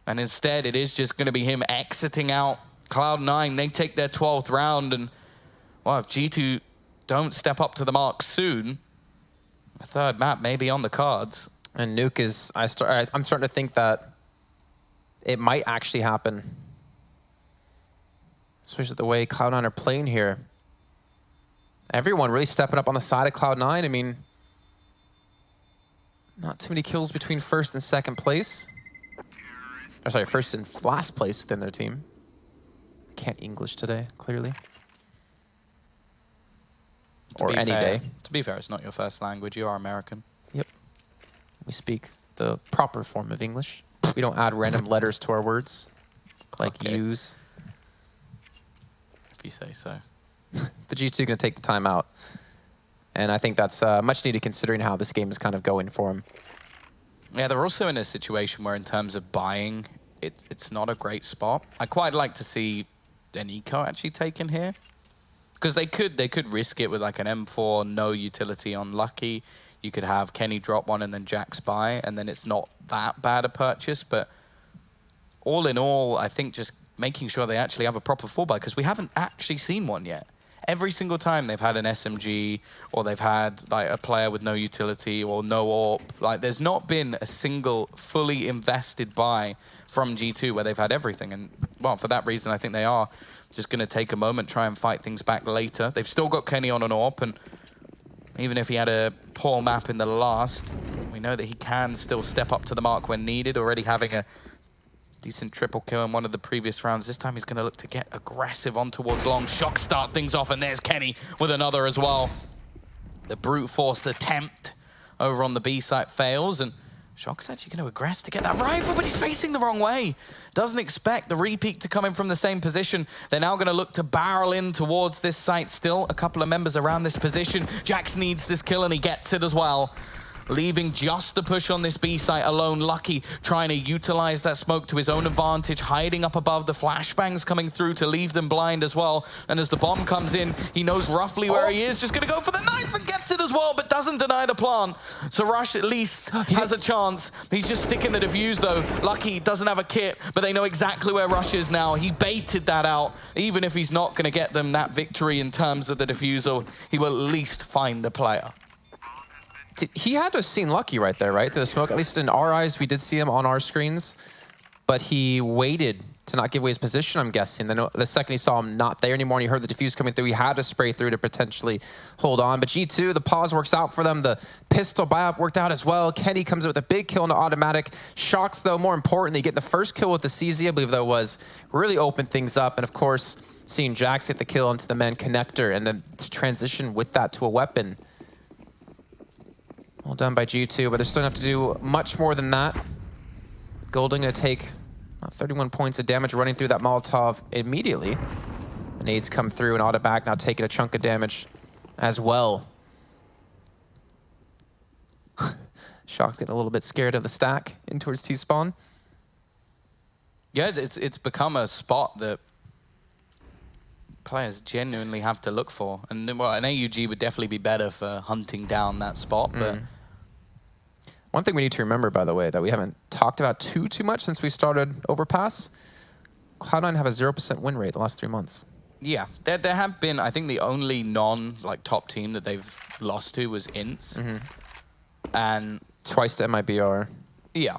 And instead, it is just going to be him exiting out. Cloud9, they take their 12th round. And, well, if G2 don't step up to the mark soon, a third map may be on the cards. And Nuke is, I'm starting to think that it might actually happen. Especially the way Cloud9 are playing here. Everyone really stepping up on the side of Cloud9. I mean, not too many kills between first and second place. Or sorry, first and last place within their team. Can't English today, clearly. Or any day. To be fair, it's not your first language. You are American. Yep. We speak the proper form of English. We don't add random letters to our words, like use. If you say so. The G2 going to take the time out. And I think that's much needed considering how this game is kind of going for him. Yeah, they're also in a situation where in terms of buying, it's not a great spot. I quite like to see an eco actually taken here. Because they could risk it with like an M4, no utility on Lucky. You could have Kenny drop one and then Jax buy, and then it's not that bad a purchase. But all in all, I think just making sure they actually have a proper 4-buy, because we haven't actually seen one yet. Every single time they've had an SMG, or they've had like a player with no utility or no AWP, like there's not been a single fully invested buy from G2 where they've had everything. And well, for that reason, I think they are just going to take a moment, try and fight things back later. They've still got Kenny on an AWP, and even if he had a poor map in the last, we know that he can still step up to the mark when needed, already having a decent triple kill in one of the previous rounds. This time he's going to look to get aggressive on towards long. Shock start things off, and there's Kenny with another as well. The brute force attempt over on the B site fails, and Shock's actually going to aggress to get that rifle, but he's facing the wrong way. Doesn't expect the repeat to come in from the same position. They're now going to look to barrel in towards this site. Still a couple of members around this position. Jax needs this kill, and he gets it as well. Leaving just the push on this B site alone. Lucky trying to utilize that smoke to his own advantage, hiding up above. The flashbangs coming through to leave them blind as well. And as the bomb comes in, he knows roughly where he is. Just going to go for the knife and gets it as well, but doesn't deny the plant. So Rush at least has a chance. He's just sticking the defuse though. Lucky doesn't have a kit, but they know exactly where Rush is now. He baited that out. Even if he's not going to get them that victory in terms of the defusal, he will at least find the player. He had to have seen Lucky right there, right? The smoke, at least in our eyes, we did see him on our screens, but he waited to not give away his position, I'm guessing. Then the second he saw him not there anymore and he heard the defuse coming through, he had to spray through to potentially hold on. But G2, the pause works out for them. The pistol buy-up worked out as well. Kenny comes in with a big kill into automatic. Shocks, though, more importantly, getting the first kill with the CZ, I believe, though, was really opened things up. And, of course, seeing Jax get the kill into the man connector and then to transition with that to a weapon. Well done by G2, but they're still going to have to do much more than that. Golden going to take 31 points of damage running through that Molotov immediately. The nades come through and auto back, now taking a chunk of damage as well. Shock's getting a little bit scared of the stack in towards T-spawn. Yeah, it's become a spot that players genuinely have to look for. And well, an AUG would definitely be better for hunting down that spot, but... One thing we need to remember, by the way, that we haven't talked about too much since we started Overpass, Cloud9 have a 0% win rate the last 3 months. Yeah, there have been, I think the only top team that they've lost to was Ints. And... Twice to MIBR. Yeah.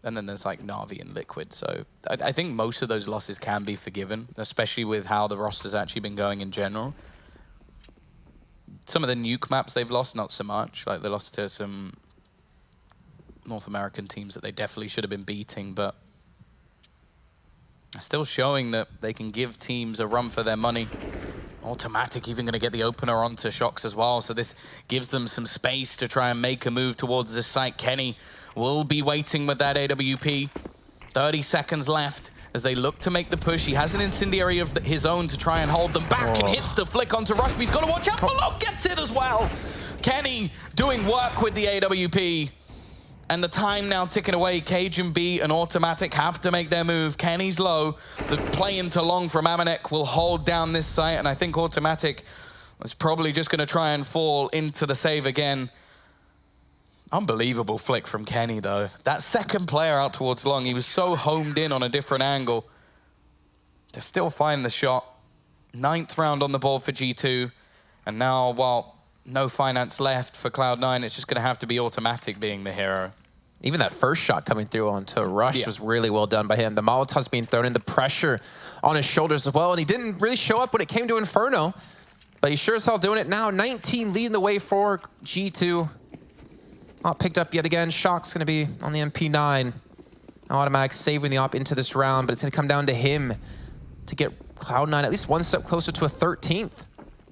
And then there's like Na'Vi and Liquid. So I think most of those losses can be forgiven, especially with how the roster's actually been going in general. Some of the nuke maps they've lost, not so much. Like they lost to some North American teams that they definitely should have been beating, but still showing that they can give teams a run for their money. Automatic even going to get the opener onto Shocks as well, so this gives them some space to try and make a move towards this site. Kenny will be waiting with that AWP. 30 seconds left as they look to make the push. He has an incendiary of his own to try and hold them back and hits the flick onto Rush. He's got to watch out. Below gets it as well. Kenny doing work with the AWP. And the time now ticking away. Cajun B and Automatic have to make their move. Kenny's low. The play into long from Amanek will hold down this site. And I think Automatic is probably just going to try and fall into the save again. Unbelievable flick from Kenny, though. That second player out towards long, he was so homed in on a different angle. To still find the shot. 9th round on the board for G2. And now, while no finance left for Cloud9, it's just going to have to be Automatic being the hero. Even that first shot coming through onto Rush was really well done by him. The Molotov's being thrown in, the pressure on his shoulders as well, and he didn't really show up when it came to Inferno, but he's sure as hell doing it now. 19 leading the way for G2. Not picked up yet again. Shock's going to be on the MP9. Automatic saving the op into this round, but it's going to come down to him to get Cloud9 at least one step closer to a 13th.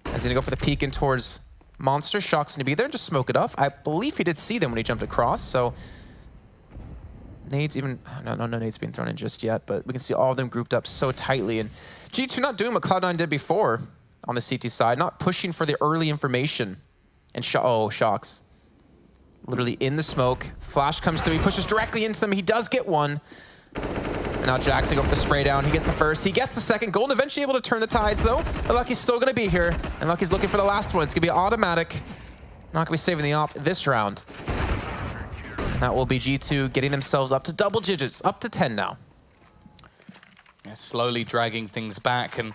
As he's going to go for the peek in towards Monster. Shock's going to be there and just smoke it off. I believe he did see them when he jumped across, so nades even... No nades being thrown in just yet, but we can see all of them grouped up so tightly. And G2 not doing what Cloud9 did before on the CT side, not pushing for the early information. And Shox. Literally in the smoke. Flash comes through, he pushes directly into them, he does get one. And now Jack's gonna go for the spray down. He gets the first, he gets the second. Golden eventually able to turn the tides though. But Lucky's still gonna be here. And Lucky's looking for the last one. It's gonna be automatic. Not gonna be saving the op this round. And that will be G2 getting themselves up to double digits, up to 10 now. Yeah, slowly dragging things back. And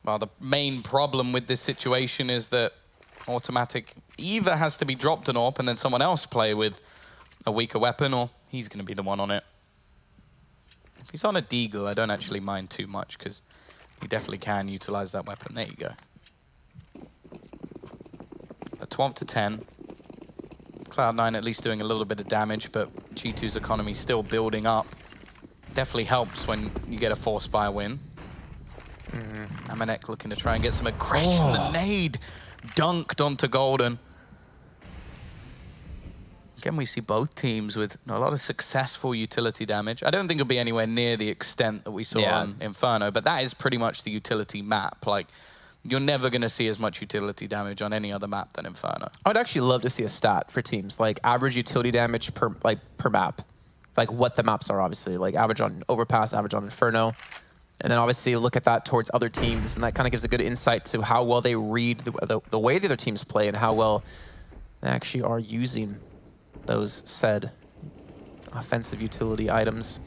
well, the main problem with this situation is that Automatic either has to be dropped an AWP and then someone else play with a weaker weapon, or he's going to be the one on it. If he's on a Deagle, I don't actually mind too much because he definitely can utilize that weapon. There you go. A 12 to 10. Cloud9 at least doing a little bit of damage, but G2's economy still building up. Definitely helps when you get a force buy win. Amanek looking to try and get some aggression. The nade dunked onto Golden. Again, we see both teams with a lot of successful utility damage. I don't think it'll be anywhere near the extent that we saw on Inferno, but that is pretty much the utility map. Like, you're never going to see as much utility damage on any other map than Inferno. I would actually love to see a stat for teams, like average utility damage per map. Like what the maps are, obviously. Like average on Overpass, average on Inferno. And then obviously look at that towards other teams, and that kind of gives a good insight to how well they read the way the other teams play and how well they actually are using those said offensive utility items.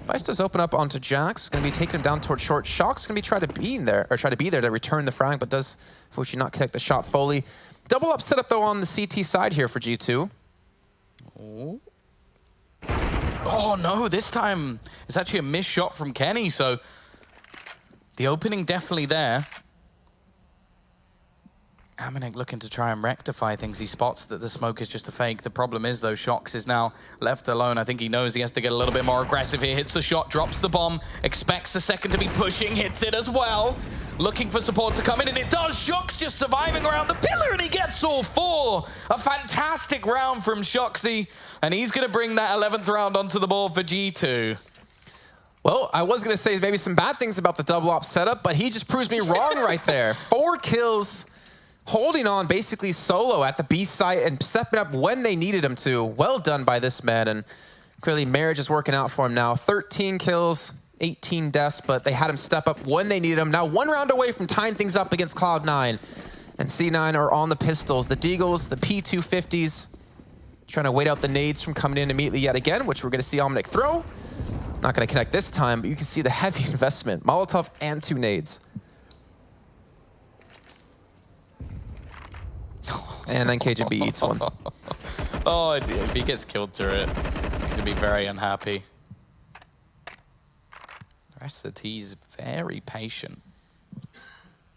Vice does open up onto Jax, going to be taking him down towards short. Shock's going to be try to be there to return the frag, but does unfortunately not connect the shot fully. Double up setup though on the CT side here for G2. Oh no, this time it's actually a missed shot from Kenny, so the opening definitely there. Amanek looking to try and rectify things. He spots that the smoke is just a fake. The problem is, though, Shox is now left alone. I think he knows he has to get a little bit more aggressive here. Hits the shot, drops the bomb, expects the second to be pushing, hits it as well. Looking for support to come in, and it does. Shox just surviving around the pillar, and he gets all four. A fantastic round from Shoxy, and he's going to bring that 11th round onto the board for G2. Well, I was going to say maybe some bad things about the double op setup, but he just proves me wrong right there. 4 kills, holding on basically solo at the B site and stepping up when they needed him to. Well done by this man, and clearly marriage is working out for him now. 13 kills, 18 deaths, but they had him step up when they needed him. Now 1 round away from tying things up against Cloud9. And C9 are on the pistols, the Deagles, the P250s, trying to wait out the nades from coming in immediately yet again, which we're going to see Omnic throw. Not going to connect this time, but you can see the heavy investment. Molotov and 2 nades. And then KJB eats one. Oh, if he gets killed through it, he's going to be very unhappy. The rest of the T's very patient.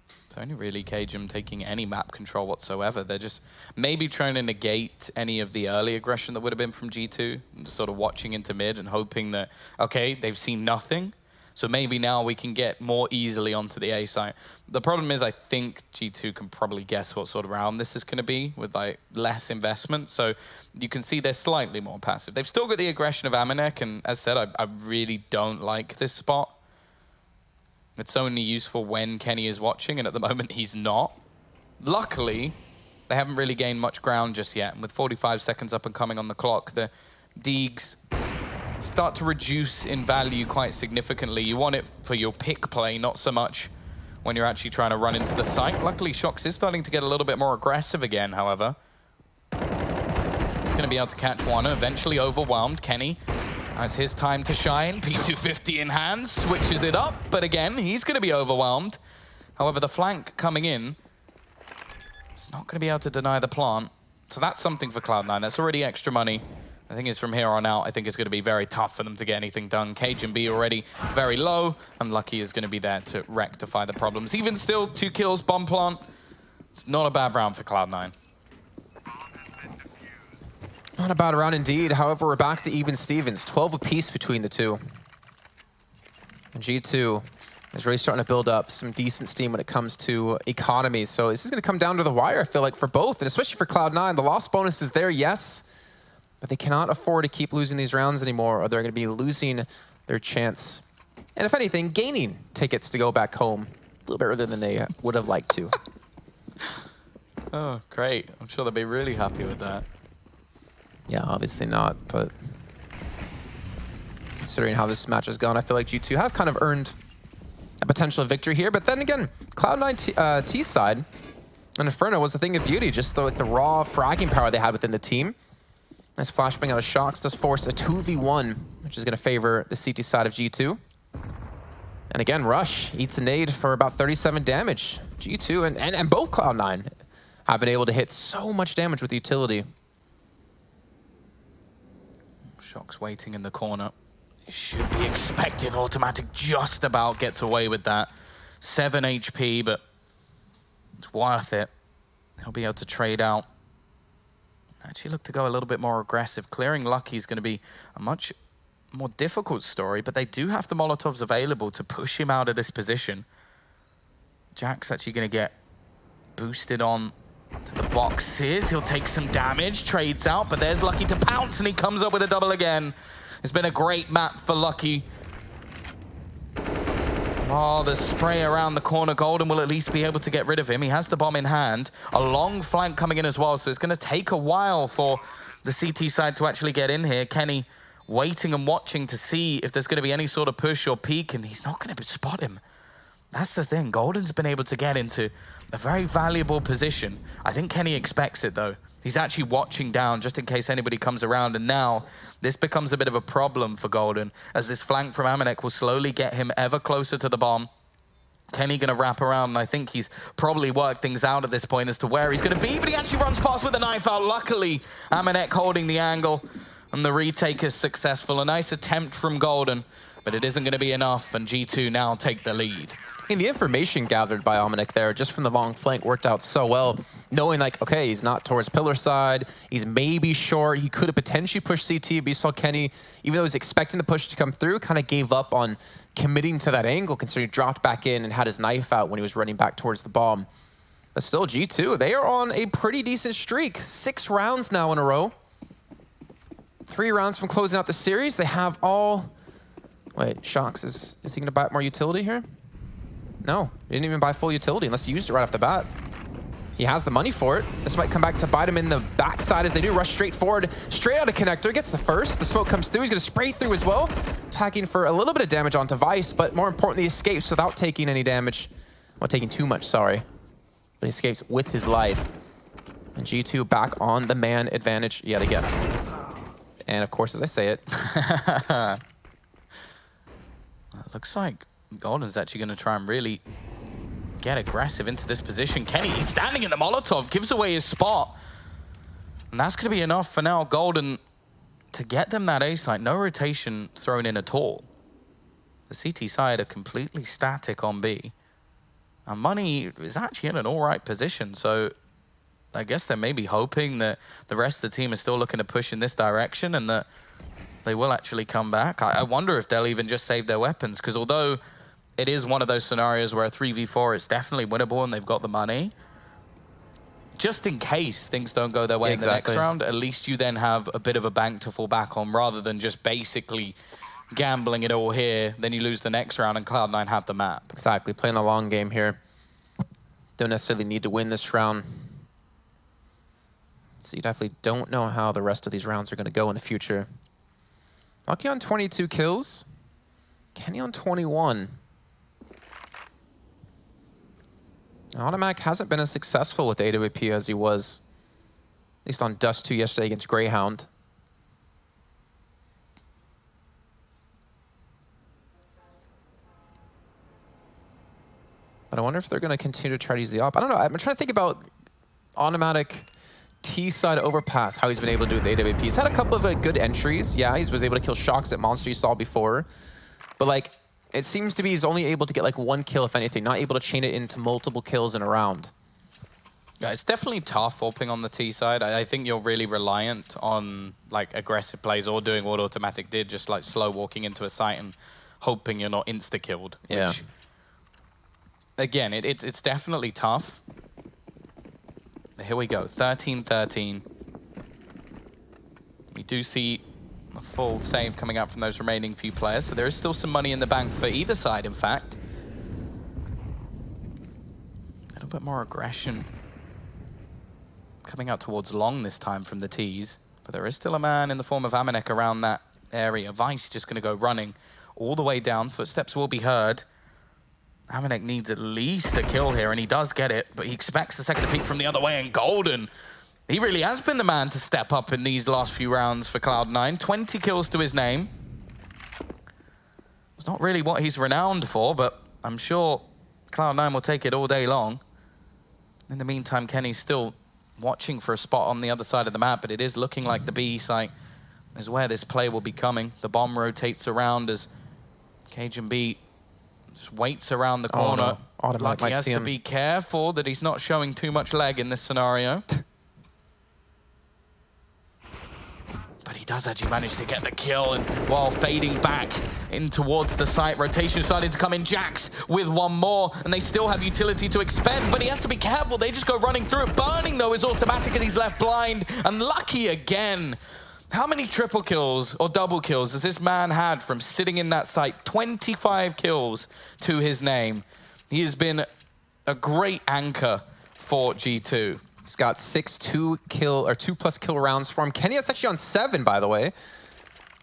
It's only really Cajun taking any map control whatsoever. They're just maybe trying to negate any of the early aggression that would have been from G2, and sort of watching into mid and hoping that, okay, they've seen nothing, so maybe now we can get more easily onto the A site. The problem is I think G2 can probably guess what sort of round this is going to be with like less investment, so you can see they're slightly more passive. They've still got the aggression of Amanek, and as said, I really don't like this spot. It's only useful when Kenny is watching, and at the moment he's not. Luckily, they haven't really gained much ground just yet, and with 45 seconds up and coming on the clock, the Deags start to reduce in value quite significantly. You want it for your pick play, not so much when you're actually trying to run into the site. Luckily, Shox is starting to get a little bit more aggressive again, however. He's going to be able to catch one, eventually overwhelmed. Kenny has his time to shine. P250 in hand, switches it up, but again, he's going to be overwhelmed. However, the flank coming in is not going to be able to deny the plant. So that's something for Cloud9. That's already extra money. I think it's from here on out, I think it's going to be very tough for them to get anything done. Cajun B already very low, and Lucky is going to be there to rectify the problems. Even still, 2 kills, bomb plant. It's not a bad round for Cloud9. Not a bad round indeed. However, we're back to even Stevens. 12 apiece between the two. And G2 is really starting to build up some decent steam when it comes to economy. So this is going to come down to the wire, I feel like, for both, and especially for Cloud9. The loss bonus is there, yes. But they cannot afford to keep losing these rounds anymore, or they're going to be losing their chance. And if anything, gaining tickets to go back home a little bit earlier than they would have liked to. Oh, great. I'm sure they'll be really happy with that. Yeah, obviously not, but considering how this match has gone, I feel like G2 have kind of earned a potential victory here. But then again, Cloud9 T side and Inferno was the thing of beauty, just the raw fragging power they had within the team. Nice flashbang out of Shocks does force a 2v1, which is going to favor the CT side of G2. And again, Rush eats a nade for about 37 damage. G2 and both Cloud9 have been able to hit so much damage with utility. Shocks waiting in the corner. Should be expecting automatic just about gets away with that. 7 HP, but it's worth it. He'll be able to trade out. Actually look to go a little bit more aggressive. Clearing Lucky is going to be a much more difficult story, but they do have the Molotovs available to push him out of this position. Jack's actually going to get boosted on to the boxes. He'll take some damage, trades out, but there's Lucky to pounce, and he comes up with a double again. It's been a great map for Lucky. Oh, the spray around the corner. Golden will at least be able to get rid of him. He has the bomb in hand. A long flank coming in as well, so it's going to take a while for the CT side to actually get in here. Kenny waiting and watching to see if there's going to be any sort of push or peek, and he's not going to spot him. That's the thing. Golden's been able to get into a very valuable position. I think Kenny expects it, though. He's actually watching down just in case anybody comes around, and now this becomes a bit of a problem for Golden, as this flank from Amanek will slowly get him ever closer to the bomb. Kenny going to wrap around, and I think he's probably worked things out at this point as to where he's going to be, but he actually runs past with a knife out. Luckily, Amanek holding the angle, and the retake is successful. A nice attempt from Golden, but it isn't going to be enough, and G2 now take the lead. I mean, the information gathered by Amanek there, just from the long flank, worked out so well. Knowing, like, okay, he's not towards pillar side, he's maybe short, he could have potentially pushed CT, but you saw Kenny, even though he was expecting the push to come through, kind of gave up on committing to that angle, considering he dropped back in and had his knife out when he was running back towards the bomb. But still, G2, they are on a pretty decent streak. 6 rounds now in a row. 3 rounds from closing out the series. They have all... Wait, Shocks, is he going to buy more utility here? No, he didn't even buy full utility unless he used it right off the bat. He has the money for it. This might come back to bite him in the backside as they do rush straight forward, straight out of connector, gets the first. The smoke comes through, he's gonna spray through as well. Tagging for a little bit of damage onto Vice, but more importantly, escapes without taking any damage. Well, taking too much, sorry. But he escapes with his life. And G2 back on the man advantage yet again. And of course, as I say it. Looks like Golden's actually going to try and really get aggressive into this position. Kenny, he's standing in the Molotov, gives away his spot. And that's going to be enough for now, Golden, to get them that A site. No rotation thrown in at all. The CT side are completely static on B. And Money is actually in an all right position, so I guess they're maybe hoping that the rest of the team is still looking to push in this direction and that they will actually come back. I wonder if they'll even just save their weapons, because although it is one of those scenarios where a 3v4 is definitely winnable and they've got the money, just in case things don't go their way in the next round, at least you then have a bit of a bank to fall back on rather than just basically gambling it all here. Then you lose the next round and Cloud9 have the map. Exactly, playing the long game here. Don't necessarily need to win this round. So you definitely don't know how the rest of these rounds are going to go in the future. Lucky on 22 kills. Kenny on 21. Automac hasn't been as successful with AWP as he was, at least on Dust 2 yesterday against Greyhound. But I wonder if they're going to continue to try to use the op. I don't know. I'm trying to think about automatic T-side overpass, how he's been able to do with AWP. He's had a couple of good entries. Yeah, he was able to kill Shocks at Monster you saw before. But like, it seems to be he's only able to get like 1 kill, if anything, not able to chain it into multiple kills in a round. Yeah, it's definitely tough opening on the T side. I think you're really reliant on like aggressive plays or doing what Automatic did, just like slow walking into a site and hoping you're not insta-killed. Yeah. Which, again, it's definitely tough. Here we go, 13-13. We do see a full save coming out from those remaining few players, so there is still some money in the bank for either side, in fact. A little bit more aggression coming out towards long this time from the T's, but there is still a man in the form of Amanek around that area. Vice just going to go running all the way down. Footsteps will be heard. Amanek needs at least a kill here, and he does get it, but he expects the second to peek from the other way, and Golden, he really has been the man to step up in these last few rounds for Cloud9. 20 kills to his name. It's not really what he's renowned for, but I'm sure Cloud9 will take it all day long. In the meantime, Kenny's still watching for a spot on the other side of the map, but it is looking like the B site is where this play will be coming. The bomb rotates around as Cajun B just waits around the corner. Oh, no. Lucky has to be careful that he's not showing too much leg in this scenario. But he does actually manage to get the kill, and while fading back in towards the site, rotation starting to come in. Jax with one more, and they still have utility to expend, but he has to be careful. They just go running through it. Burning, though, is automatic, and he's left blind. And Lucky again. How many triple kills or double kills has this man had from sitting in that site? 25 kills to his name. He has been a great anchor for G2. He's got 2+ kill rounds for him. Kenny is actually on 7, by the way.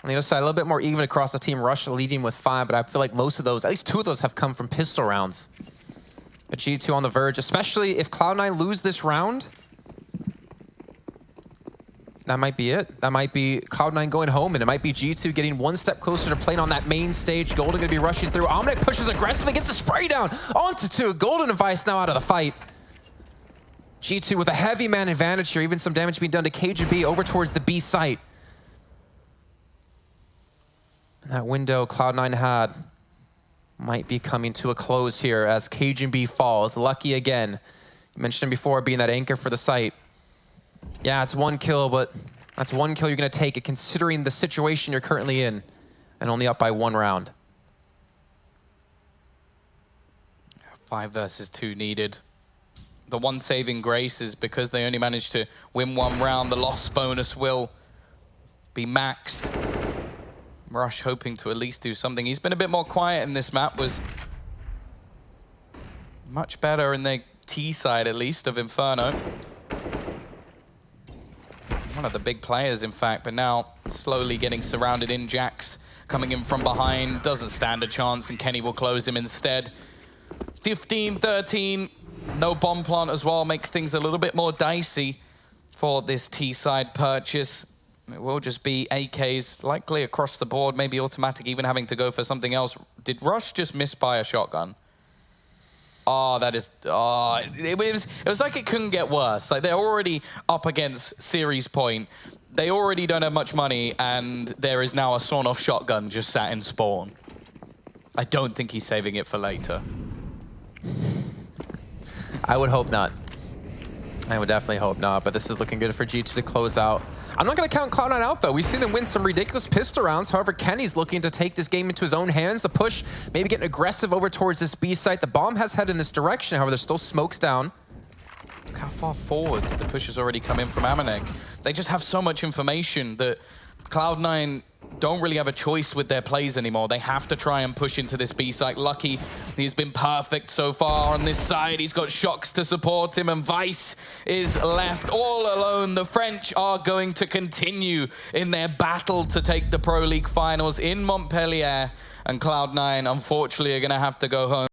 On the other side, a little bit more even across the team. Rush leading with 5, but I feel like most of those, at least 2 of those, have come from pistol rounds. But G2 on the verge, especially if Cloud9 lose this round. That might be it. That might be Cloud9 going home, and it might be G2 getting one step closer to playing on that main stage. Golden going to be rushing through. Amanek pushes aggressively, gets the spray down onto 2. Golden and Vice now out of the fight. G2 with a heavy man advantage here, even some damage being done to KGB over towards the B site. And that window Cloud9 had might be coming to a close here as KGB falls. Lucky again. You mentioned him before being that anchor for the site. Yeah, it's 1 kill, but that's 1 kill you're going to take it considering the situation you're currently in, and only up by 1 round. 5 versus 2 needed. The one saving grace is because they only managed to win 1 round, the loss bonus will be maxed. Rush hoping to at least do something. He's been a bit more quiet in this map, was much better in the T side at least of Inferno. One of the big players, in fact, but now slowly getting surrounded in. Jax coming in from behind, doesn't stand a chance, and Kenny will close him instead. 15-13. No bomb plant as well, makes things a little bit more dicey for this T-side purchase. It will just be AKs, likely across the board, maybe automatic, even having to go for something else. Did Rush just miss by a shotgun? Oh, that is... Oh, it was like it couldn't get worse. Like, they're already up against series point. They already don't have much money, and there is now a sawn-off shotgun just sat in spawn. I don't think he's saving it for later. I would hope not. I would definitely hope not, but this is looking good for G2 to close out. I'm not going to count Cloud9 out, though. We've seen them win some ridiculous pistol rounds. However, Kenny's looking to take this game into his own hands. The push, maybe getting aggressive over towards this B site. The bomb has headed in this direction. However, there's still smokes down. Look how far forward the push has already come in from Amanek. They just have so much information that Cloud9 don't really have a choice with their plays anymore. They have to try and push into this B site. Lucky, he's been perfect so far on this side. He's got Shocks to support him, and Vice is left all alone. The French are going to continue in their battle to take the Pro League finals in Montpellier, and Cloud9, unfortunately, are going to have to go home.